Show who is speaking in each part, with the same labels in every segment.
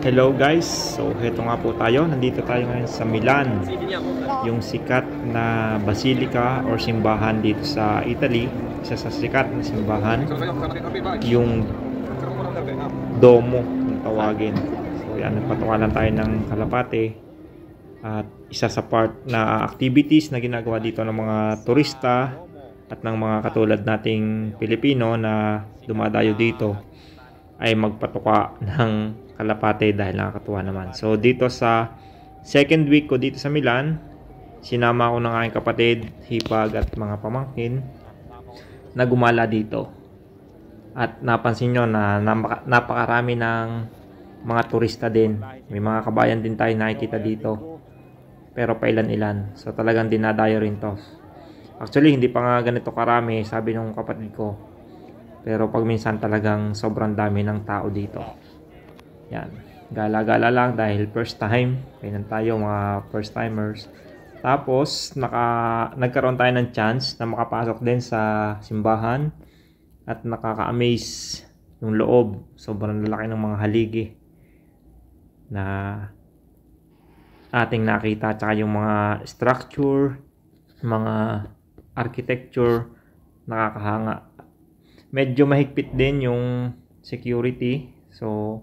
Speaker 1: Hello guys, so heto nga po tayo, nandito tayo ngayon sa Milan, yung sikat na basilika or simbahan dito sa Italy. Isa sa sikat na simbahan, yung Domo kung tawagin. So yan, nagpatukalan tayo ng Kalapate. At isa sa part na activities na ginagawa dito ng mga turista at ng mga katulad nating Pilipino na dumadayo dito ay magpatuka ng Kalapate dahil nakakatuwa naman. So dito sa second week ko dito sa Milan, sinama ko ng aking kapatid, hipag at mga pamangkin na gumala dito. At napansin nyo na napakarami ng mga turista din. May mga kabayan din tayo nakikita dito. Pero pailan-ilan. So talagang dinadayo rin to. Actually hindi pa nga ganito karami, sabi ng kapatid ko. Pero pag minsan talagang sobrang dami ng tao dito. Yan. Gala-gala lang dahil first time. Kailan tayo mga first timers. Tapos nagkaroon tayo ng chance na makapasok din sa simbahan. At nakaka-amaze yung loob. Sobrang lalaki ng mga haligi na ating nakita. Tsaka yung mga structure, mga architecture, nakakahanga. Medyo mahigpit din yung security. So,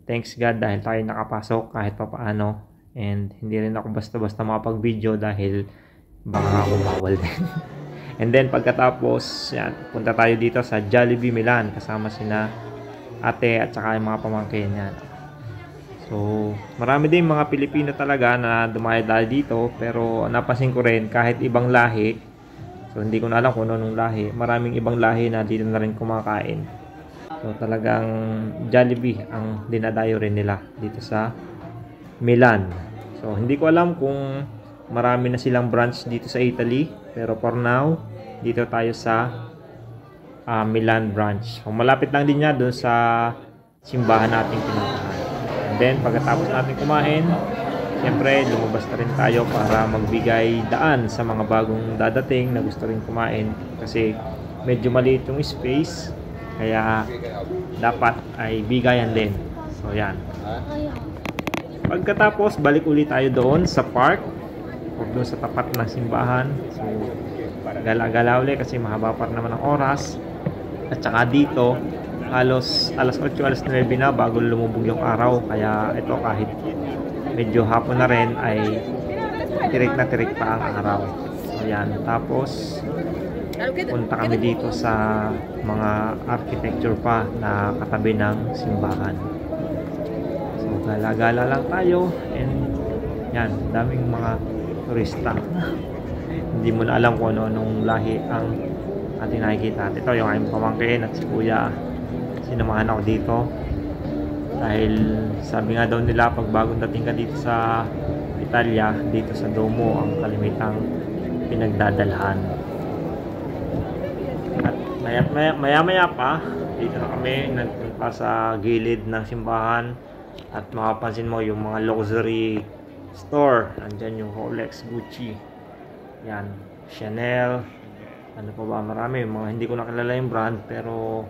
Speaker 1: thanks God dahil tayo nakapasok kahit papaano. And hindi rin ako basta-basta makapag-video dahil baka ako bawal din. And then pagkatapos, yan, punta tayo dito sa Jollibee Milan kasama sina ate at saka yung mga pamangkin yan. So, marami din mga Pilipino talaga na dumayo dito, pero napansin ko rin kahit ibang lahi. So, hindi ko na alam kung anong lahi. Maraming ibang lahi na dito na rin kumakain. So, talagang Jollibee ang dinadayo rin nila dito sa Milan. So, hindi ko alam kung marami na silang branch dito sa Italy. Pero for now, dito tayo sa Milan branch. So, malapit lang din niya doon sa simbahan nating pinuntahan. And then, pagkatapos natin kumain, siyempre, lumabas na rin tayo para magbigay daan sa mga bagong dadating na gusto rin kumain. Kasi medyo maliit yung space. Kaya dapat ay bigayan din. So, yan. Pagkatapos, balik ulit tayo doon sa park. O doon sa tapat ng simbahan. So, gala-gala ulit kasi mahaba pa naman ang oras. At saka dito, halos alas 8, alas 9 na bago lumubog yung araw. Kaya ito kahit medyo hapon na rin ay tirik na tirik pa ang araw. So, yan. Tapos, punta kami dito sa mga architecture pa na katabi ng simbahan. So, gala-gala lang tayo. And, yan. Daming mga turista. Hindi mo na alam kung anong lahi ang ating nakikita. Ito yung aking pamangkin at si kuya. Sinamahan ako dito. Dahil sabi nga daw nila pag bagong dating ka dito sa Italia, dito sa Domo ang kalimitang pinagdadalhan. At maya pa, dito na kami nagpunta sa gilid ng simbahan at makapansin mo yung mga luxury store. Andyan yung Rolex, Gucci, yan, Chanel, ano pa ba, marami. Mga hindi ko nakilala yung brand, pero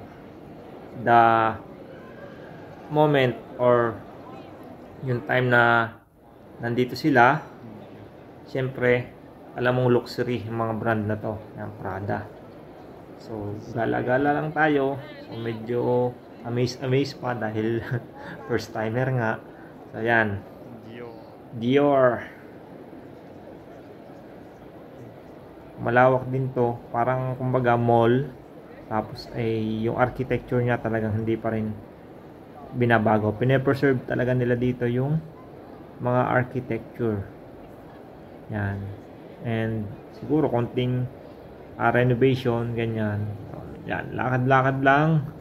Speaker 1: the moment or yung time na nandito sila, syempre alam mong luxury yung mga brand na to, yung Prada. So gala-gala lang tayo. So medyo amaze pa dahil first timer nga. So yan, Dior. Malawak din to, parang kumbaga mall. Tapos ay yung architecture niya talagang hindi pa rin binabago. Pine-preserve talaga nila dito yung mga architecture. Yan. And siguro konting renovation, ganyan. So, yan, lakad-lakad lang.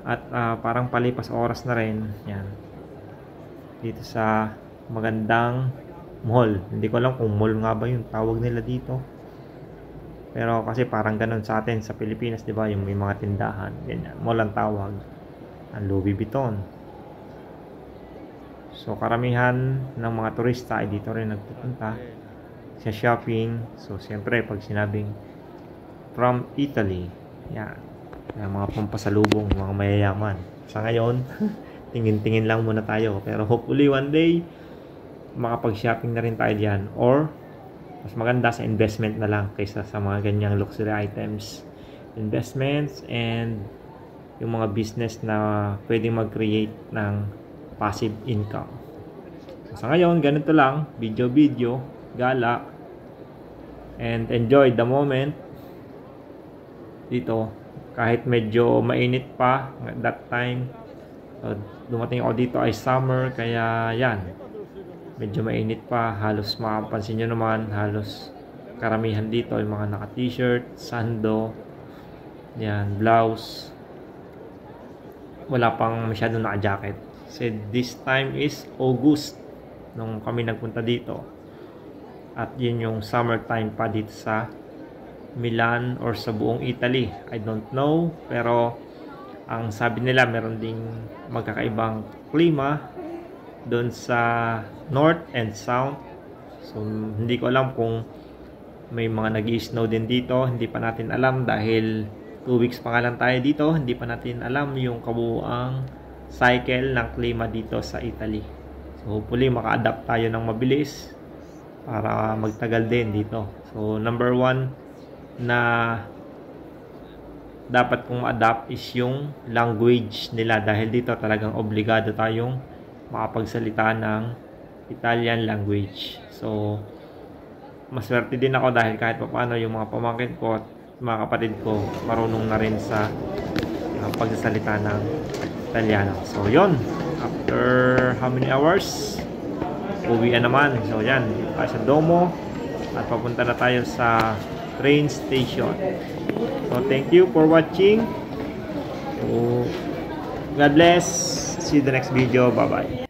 Speaker 1: At parang palipas oras na rin. Yan. Dito sa magandang mall. Hindi ko alam kung mall nga ba yung tawag nila dito. Pero kasi parang ganun sa atin sa Pilipinas, 'di ba? Yung may mga tindahan, ganyan. Mall ang tawag. Ang Louis Vuitton. So karamihan ng mga turista ay dito rin nagpupunta sa shopping. So siyempre pag sinabing from Italy, yan. Yung mga pampasalubong, mga mayayaman. Sa ngayon, tingin-tingin lang muna tayo. Pero hopefully one day, makapag-shopping na rin tayo diyan, or mas maganda sa investment na lang kaysa sa mga ganyang luxury items. Investments and yung mga business na pwedeng mag-create ng passive income. So, sa ngayon, ganito lang, video, gala, and enjoy the moment dito. Kahit medyo mainit pa at that time, dumating ako dito ay summer, kaya yan, medyo mainit pa. Halos mapapansin nyo naman, halos karamihan dito ay mga naka t-shirt, sando, yan, blouse, wala pang masyado naka jacket. So this time is August nung kami nagpunta dito, at yun yung summertime pa dito sa Milan or sa buong Italy, I don't know, pero ang sabi nila meron ding magkakaibang klima doon sa north and south. So hindi ko alam kung may mga nag-i-snow din dito, hindi pa natin alam dahil 2 weeks pa nga lang tayo dito, hindi pa natin alam yung kabuuang cycle ng klima dito sa Italy. So hopefully maka-adapt tayo ng mabilis para magtagal din dito. So number 1 na dapat kong adapt is yung language nila, dahil dito talagang obligado tayong makapagsalita ng Italian language. So maswerte din ako dahil kahit paano yung mga pamangkin ko at mga kapatid ko marunong na rin sa pagsasalita ng Italiano. So yon, after how many hours uwian naman. So yan, tayo sa Duomo at papunta na tayo sa train station. So thank you for watching. So, God bless. See you the next video. Bye bye.